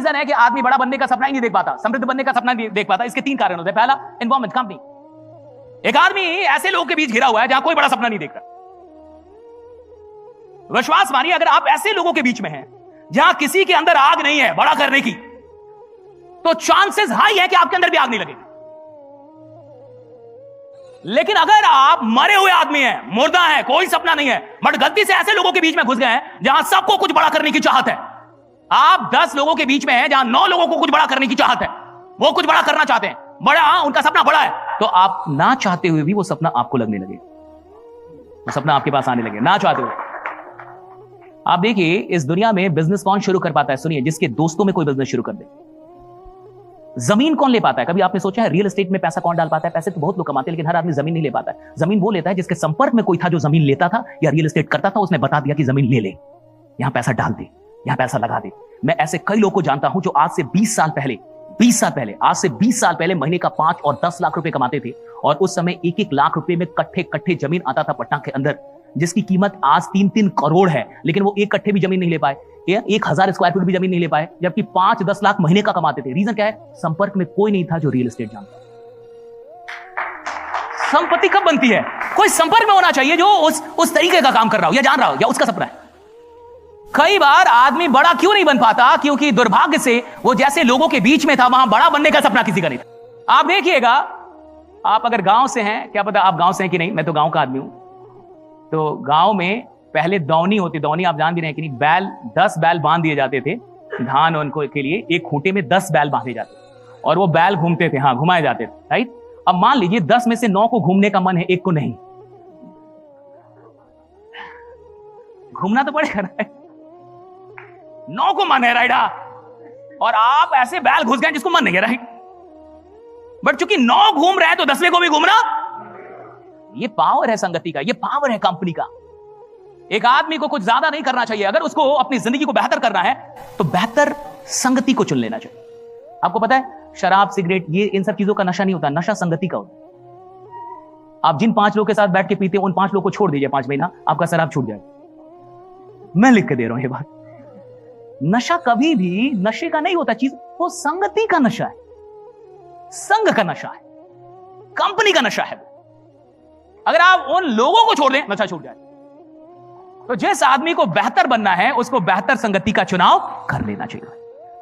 Reason है कि आदमी बड़ा बनने का सपना ही नहीं देख पाता, समृद्ध बनने का सपना नहीं देख पाता? इसके 3 कारण होते हैं। पहला, एनवायरमेंट, कंपनी। एक आदमी ऐसे लोगों के बीच घिरा हुआ है जहां कोई बड़ा सपना नहीं देख रहा। विश्वास मानिए, अगर आप ऐसे लोगों के बीच में हैं जहां किसी के अंदर आग नहीं है बड़ा करने की, तो चांसेस हाई है कि आपके अंदर भी आग नहीं लगेगी। लेकिन अगर आप मरे हुए आदमी हैं, मुर्दा हैं, कोई सपना नहीं है, बट गलती से ऐसे लोगों के बीच में घुस गए हैं जहां सबको कुछ बड़ा करने की चाहत है, आप 10 लोगों के बीच में हैं जहां 9 लोगों को कुछ बड़ा करने की चाहत है, वो कुछ बड़ा करना चाहते हैं, बड़ा, उनका सपना बड़ा है, तो आप ना चाहते हुए भी वो सपना आपको लगने लगे, वो सपना आपके पास आने लगे, ना चाहते हुए। आप देखिए, इस दुनिया में बिजनेस कौन शुरू कर पाता है? सुनिए, जिसके दोस्तों में कोई बिजनेस शुरू कर दे। जमीन कौन ले पाता है? कभी आपने सोचा है रियल एस्टेट में पैसा कौन डाल पाता है? पैसे तो बहुत लोग कमाते हैं, लेकिन हर आदमी जमीन नहीं ले पाता है। जमीन वो लेता है जिसके संपर्क में कोई था जो जमीन लेता था या रियल एस्टेट करता था, उसने बता दिया कि जमीन ले ले, यहां पैसा डाल दे, यहां पैसा लगा दे। मैं ऐसे कई लोगों को जानता हूं जो आज से 20 साल पहले आज से 20 साल पहले महीने का 5 और 10 लाख रुपए कमाते थे, और उस समय 1-1 लाख रुपए में कट्ठे जमीन आता था पटना के अंदर, जिसकी कीमत आज 3-3 करोड़ है, लेकिन वो 1 कट्ठे भी जमीन नहीं ले पाए, 1000 स्क्वायर फीट भी जमीन नहीं ले पाए, जबकि 5-10 लाख महीने का कमाते थे। रीजन क्या है? संपर्क में कोई नहीं था जो रियल एस्टेट जानता। संपत्ति कब बनती है? कोई संपर्क में होना चाहिए जो उस तरीके का काम कर रहा हो या जान रहा हो या उसका सपना है। कई बार आदमी बड़ा क्यों नहीं बन पाता? क्योंकि दुर्भाग्य से वो जैसे लोगों के बीच में था, वहां बड़ा बनने का सपना किसी का नहीं था। आप देखिएगा, आप अगर गांव से हैं, क्या पता आप गांव से हैं कि नहीं, मैं तो गांव का आदमी हूं, तो गांव में पहले दौनी होती, दौनी आप जान भी रहे हैं कि नहीं, बैल, 10 बैल बांध दिए जाते थे धान उनको के लिए, एक खूंटे में 10 बैल बांधे जाते थे और वो बैल घूमते थे, हाँ घुमाए जाते थे, राइट। अब मान लीजिए 10 में से 9 को घूमने का मन है, 1 को नहीं, घूमना तो पड़ेगा, 9 को मन है, राइट। और आप ऐसे बैल घुस गए जिसको मन नहीं है, राइट, बट चूंकि 9 घूम रहे हैं तो 10वें को भी घूमना। ये पावर है संगति का, ये पावर है कंपनी का। एक आदमी को कुछ ज्यादा नहीं करना चाहिए, अगर उसको अपनी जिंदगी को बेहतर करना है तो बेहतर संगति को चुन लेना चाहिए। आपको पता है, शराब, सिगरेट, ये इन सब चीजों का नशा नहीं होता, नशा संगति का होता है। आप जिन 5 लोगों के साथ बैठ के पीते हैं, उन 5 लोगों को छोड़ दीजिए 5 महीना, आपका शराब छूट जाएगा। मैं लिख के दे रहा हूं ये बात। नशा कभी भी नशे का नहीं होता चीज, वो संगति का नशा है, संग का नशा है, कंपनी का नशा है। अगर आप उन लोगों को छोड़ दें, नशा छूट जाए। तो जिस आदमी को बेहतर बनना है उसको बेहतर संगति का चुनाव कर लेना चाहिए।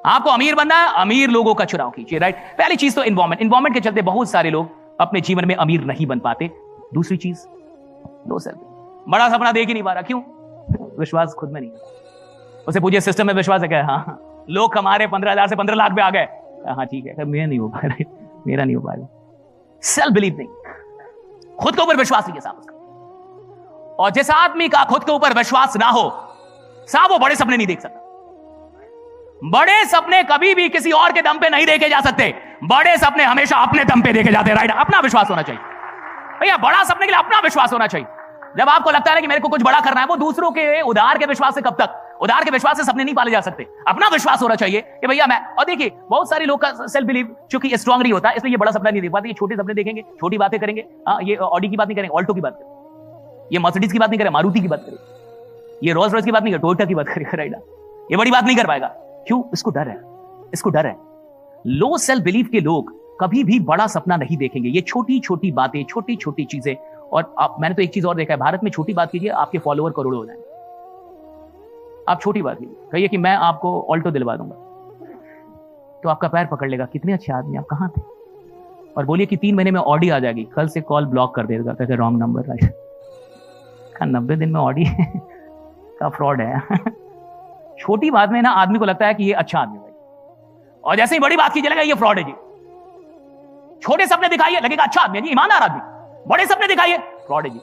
आपको अमीर बनना है, अमीर लोगों का चुनाव कीजिए, राइट। पहली चीज तो एनवायरमेंट के चलते बहुत सारे लोग अपने जीवन में अमीर नहीं बन पाते। दूसरी चीज, लो सेल्फ, बड़ा सपना देख ही नहीं पा रहा। क्यों? विश्वास खुद में नहीं है। उसे पूछिए सिस्टम में विश्वास है क्या? हाँ, लोग कमा रहे 15,000 से 15 लाख पे आ गए, हाँ ठीक है, मेरा नहीं हो पा रहा, मेरा नहीं हो पा रहा। सेल्फ बिलीव नहीं, खुद के ऊपर विश्वास नहीं है साहब उसका। और जिस आदमी का खुद के ऊपर विश्वास ना हो साहब, वो बड़े सपने नहीं देख सकता। बड़े सपने कभी भी किसी और के दम पे नहीं देखे जा सकते, बड़े सपने हमेशा अपने दम पे देखे जाते हैं, राइट। अपना विश्वास होना चाहिए भैया, बड़ा सपने के लिए अपना विश्वास होना चाहिए। जब आपको लगता है कि मेरे को कुछ बड़ा करना है, वो दूसरों के उधार के विश्वास से कब तक, उधार के विश्वास से सपने नहीं पाले जा सकते। अपना विश्वास होना चाहिए कि भैया मैं, और देखिए बहुत सारे लोग का सेल्फ बिलीव चूंकि स्ट्रांग नहीं होता, इसलिए ये बड़ा सपना नहीं देख पाते। ये छोटे सपने देखेंगे, छोटी बातें करेंगे। ये ऑडी की बात नहीं करेंगे, ऑल्टो की बात करेंगे, ये मर्सिडीज की बात नहीं करें, मारुति की बात करें, ये रोल्स रॉयस की बात नहीं करें, टोयोटा की बात करेगा, राइट। ये बड़ी बात नहीं कर पाएगा। क्यों? इसको डर है, इसको डर है। लो सेल्फ बिलीव के लोग कभी भी बड़ा सपना नहीं देखेंगे। ये छोटी छोटी बातें, छोटी छोटी चीजें। और मैंने तो एक चीज और देखा है, भारत में छोटी बात कीजिए, आपके फॉलोअर करोड़ों हो जाएंगे। आप छोटी बात कीजिए, कहिए कि मैं आपको ऑल्टो दिलवा दूंगा, तो आपका पैर पकड़ लेगा, कितने अच्छे आदमी, आप कहां थे। और बोलिए कि 3 महीने में ऑडी आ जाएगी, कल से कॉल ब्लॉक कर देगा, कहते रॉन्ग नंबर, राइट। 90 दिन में ऑडी का फ्रॉड है। छोटी बात में ना आदमी को लगता है कि ये अच्छा आदमी भाई, और जैसे ही बड़ी बात कीजिए लगेगा ये फ्रॉड है जी। छोटे सपने दिखाइए, लगेगा अच्छा आदमी है जी, ईमानदार आदमी। बड़े सपने दिखाइए, फ्रॉड है जी।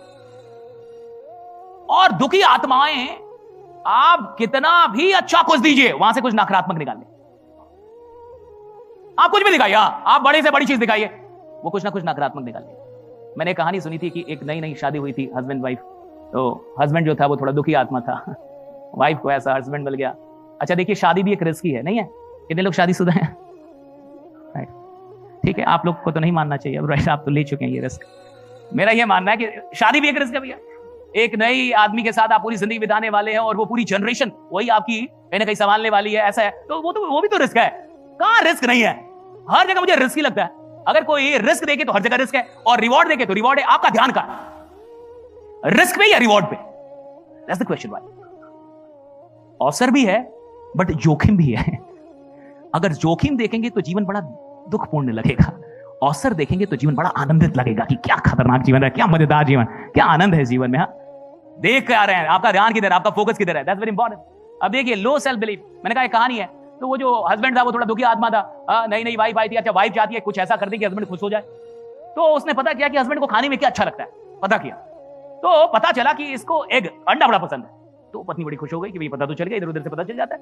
और दुखी आत्माएं, आप कितना भी अच्छा कुछ दीजिए, वहां से कुछ नकारात्मक निकाल ले। आप कुछ भी दिखाइए, आप बड़े से बड़ी चीज दिखाइए, वो कुछ ना कुछ नकारात्मक निकाल ले। मैंने कहानी सुनी थी कि एक नई शादी हुई थी, हस्बैंड वाइफ। तो हस्बैंड जो था वो थोड़ा दुखी आत्मा था, वाइफ को ऐसा हस्बैंड मिल गया। अच्छा देखिए, शादी भी एक रिस्की है, नहीं है? कितने लोग शादीशुदा हैं? ठीक है, आप लोग को तो नहीं मानना चाहिए अब, राइट, आप तो ले चुके हैं ये रिस्क। मेरा ये मानना है कि शादी भी एक रिस्क है भैया, एक नई आदमी के साथ आप पूरी जिंदगी बिताने वाले हैं और वो पूरी जनरेशन वही आपकी कहीं ना कहीं संभालने वाली है, ऐसा है तो वो भी तो रिस्क है। कहां रिस्क नहीं है? हर जगह मुझे रिस्क ही लगता है। अगर कोई रिस्क देके तो हर जगह रिस्क है, और रिवॉर्ड देके तो रिवॉर्ड है। आपका ध्यान कहां? रिस्क पे या रिवॉर्ड पे? दैट्स द क्वेश्चन भाई। अवसर भी है बट जोखिम भी है। अगर जोखिम देखेंगे तो जीवन बड़ा दुखपूर्ण लगेगा, अवसर देखेंगे तो जीवन बड़ा आनंदित लगेगा कि क्या खतरनाक जीवन है, क्या मजेदार जीवन, क्या आनंद है जीवन में। हाँ, देख के आ रहे हैं, आपका ध्यान किधर है, आपका फोकस किधर है, दैट्स वेरी इंपॉर्टेंट। अब देखिए, लो सेल्फ बिलीफ, मैंने कहा एक कहानी है। तो वो जो हस्बैंड था वो थोड़ा दुखी आत्मा था, नई नई वाइफ आई थी। अच्छा, वाइफ चाहती है कुछ ऐसा कर दे कि हस्बैंड खुश हो जाए। तो उसने पता किया कि हस्बैंड को खाने में क्या अच्छा लगता है, पता किया तो पता चला कि इसको एग, अंडा बड़ा पसंद है। तो पत्नी बड़ी खुश हो गई कि भाई पता तो चल गया, इधर उधर से पता चल जाता है।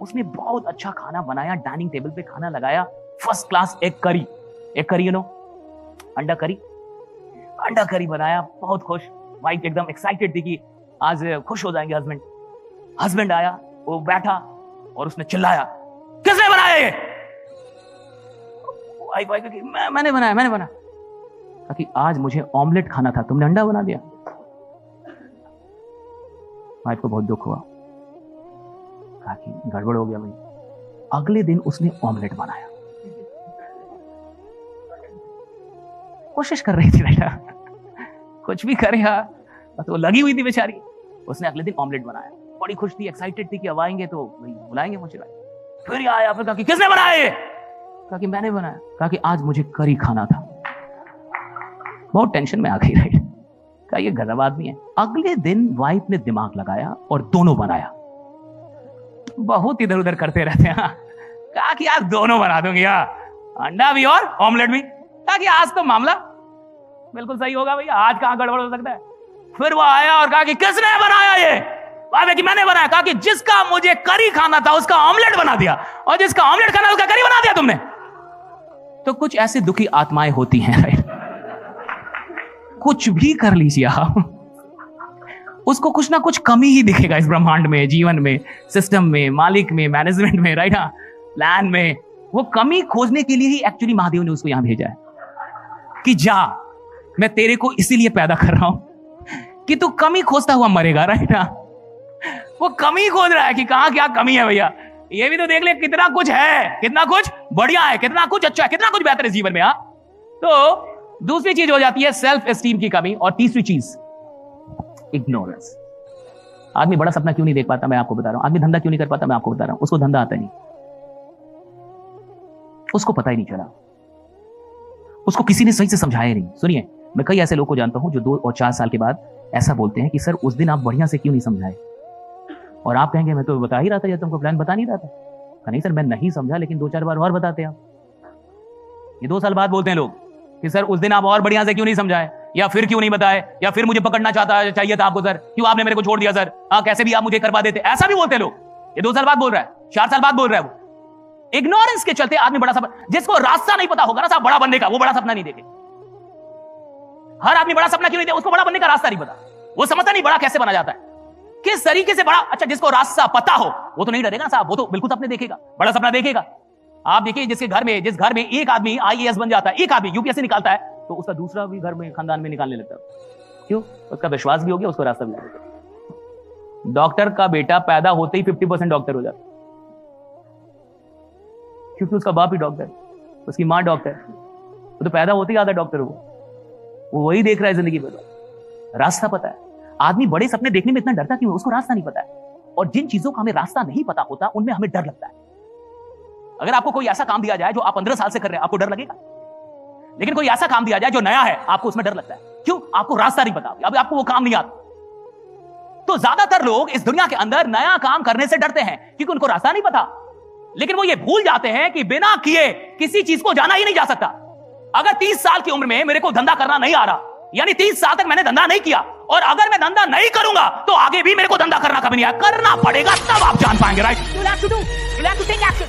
उसने बहुत अच्छा खाना बनाया, डाइनिंग टेबल पे खाना लगाया, first class egg curry, you know, अंडा करी बनाया, बहुत खुश। वाइफ एकदम एक्साइटेड थी कि आज खुश हो जाएंगे हस्बैंड। हस्बैंड आया, वो बैठा और उसने चिल्लाया, किसने बनाया ये? वाइफ कि मैंने बनाया। कि आज मुझे ऑमलेट खाना था, तुमने अंडा बना दिया। वाइफ को बहुत दुख हुआ, कहा कि गड़बड़ हो गया भाई। अगले दिन उसने ऑमलेट बनाया, कोशिश कर रही थी बेटा, कुछ भी करेगा तो लगी हुई थी बेचारी। उसने अगले दिन ऑमलेट बनाया, बड़ी खुश थी, एक्साइटेड थी कि अब आएंगे तो बुलाएंगे मुझे। फिर आया, फिर कहा कि किसने बनाया ये? कहा कि मैंने बनाया। कहा कि आज मुझे करी खाना था। बहुत टेंशन में आ गई, राइट? कहा ये गजब आदमी है। अगले दिन वाइफ ने दिमाग लगाया और दोनों बनाया। बहुत इधर उधर करते रहते हैं। कहा कि आज दोनों बना दूंगी, अंडा भी और ऑमलेट भी। कहा कि आज तो मामला बिल्कुल सही होगा भैया, आज कहां गड़बड़ हो सकता है। फिर वो आया और कहा कि किसने बनाया ये? कि मैंने बनाया। कहा कि जिसका मुझे करी खाना था उसका ऑमलेट बना दिया, और जिसका ऑमलेट खाना उसका करी बना दिया तुमने। तो कुछ ऐसी दुखी आत्माएं होती हैं, राइट? कुछ भी कर लीजिए आप, उसको कुछ ना कुछ कमी ही दिखेगा इस ब्रह्मांड में, जीवन में, सिस्टम में, मालिक में, मैनेजमेंट में, राइट? हाँ, प्लान में। वो कमी खोजने के लिए ही एक्चुअली महादेव ने उसको यहां भेजा है कि जा, मैं तेरे को इसीलिए पैदा कर रहा हूं कि तू कमी खोजता हुआ मरेगा, राइट? वो कमी खोज रहा है कि कहां क्या कमी है भैया। ये भी तो देख ले, कितना कुछ है, कितना कुछ बढ़िया है, कितना कुछ अच्छा है, कितना कुछ बेहतर है जीवन में। हाँ, तो दूसरी चीज हो जाती है सेल्फ एस्टीम की कमी, और तीसरी चीज इग्नोरेंस। आदमी बड़ा सपना क्यों नहीं देख पाता, मैं आपको बता रहा हूं। आदमी धंधा क्यों नहीं कर पाता, मैं आपको बता रहा हूं। उसको धंधा आता नहीं, उसको पता ही नहीं चला, उसको किसी ने सही से समझाया नहीं। सुनिए, मैं कई ऐसे लोग को जानता हूं जो 2 और 4 साल के बाद ऐसा बोलते हैं कि सर उस दिन आप बढ़िया से क्यों नहीं समझाए। और आप कहेंगे मैं तो बता ही रहा था, जब तुमको प्लान बता नहीं रहा था। नहीं सर, मैं नहीं समझा, लेकिन 2-4 बार और बताते आप। ये 2 साल बाद बोलते हैं लोग कि सर उस दिन आप और बढ़िया से क्यों नहीं समझाए, या फिर क्यों नहीं बताए, या फिर मुझे पकड़ना चाहिए था आपको सर, क्यों आपने मेरे को छोड़ दिया सर, कैसे भी आप मुझे करवा देते। ऐसा भी बोलते हैं लोग। ये 2 साल बाद बोल रहा है, 4 साल बाद बोल रहा है। वो इग्नोरेंस के चलते आदमी बड़ा सपना, जिसको रास्ता नहीं पता होगा ना साहब बड़ा बनने का, वो बड़ा सपना नहीं देखे। हर आदमी बड़ा सपना क्यों नहीं दे? उसको बड़ा बनने का रास्ता नहीं पता, वो समझता नहीं बड़ा कैसे बना जाता है, किस तरीके से बड़ा। अच्छा, जिसको रास्ता पता हो वो तो नहीं डरेगा ना साहब, वो तो बिल्कुल सपने देखेगा, बड़ा सपना देखेगा। आप देखिए, जिस घर में एक आदमी IAS बन जाता है, एक आदमी UPSC निकालता है, तो उसका दूसरा भी घर में, खानदान में निकालने लगता है। क्यों? उसका विश्वास भी हो गया, उसको रास्ता भी हो गया। डॉक्टर का बेटा पैदा होते ही 50% डॉक्टर हो जाता, क्योंकि उसका बाप ही डॉक्टर, उसकी मां डॉक्टर, वो तो पैदा होते ही आधा डॉक्टर हो। वो वही देख रहा है जिंदगी भर, रास्ता पता है। आदमी बड़े सपने देखने में इतना डरता क्यों? उसको रास्ता नहीं पता है। और जिन चीजों का हमें रास्ता नहीं पता होता, उनमें हमें डर लगता है। अगर आपको कोई ऐसा काम दिया जाए जो आप 15 साल से कर रहे हैं, आपको डर लगेगा। लेकिन कोई ऐसा काम दिया जाए जो नया है, आपको उसमें डर लगता है। क्यों? आपको रास्ता नहीं पता, अभी आपको वो काम नहीं आता। तो ज्यादातर लोग इस दुनिया के अंदर नया काम करने से डरते हैं क्योंकि उनको रास्ता नहीं पता। लेकिन वो ये भूल जाते हैं कि बिना किए किसी चीज को जाना ही नहीं जा सकता। अगर 30 साल की उम्र में मेरे को धंधा करना नहीं आ रहा, यानी 30 साल तक मैंने धंधा नहीं किया, और अगर मैं धंधा नहीं करूंगा तो आगे भी मेरे को धंधा करना कभी नहीं आया। करना पड़ेगा, तब आप जान पाएंगे, right? You have to do, you have to take action.